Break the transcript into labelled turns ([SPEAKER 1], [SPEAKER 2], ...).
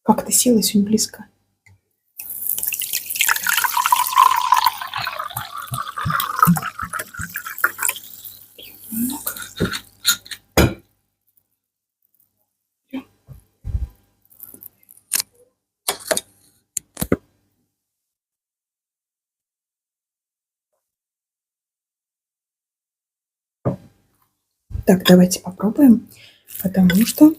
[SPEAKER 1] Как ты села очень близко? Немного. Так, давайте попробуем, потому что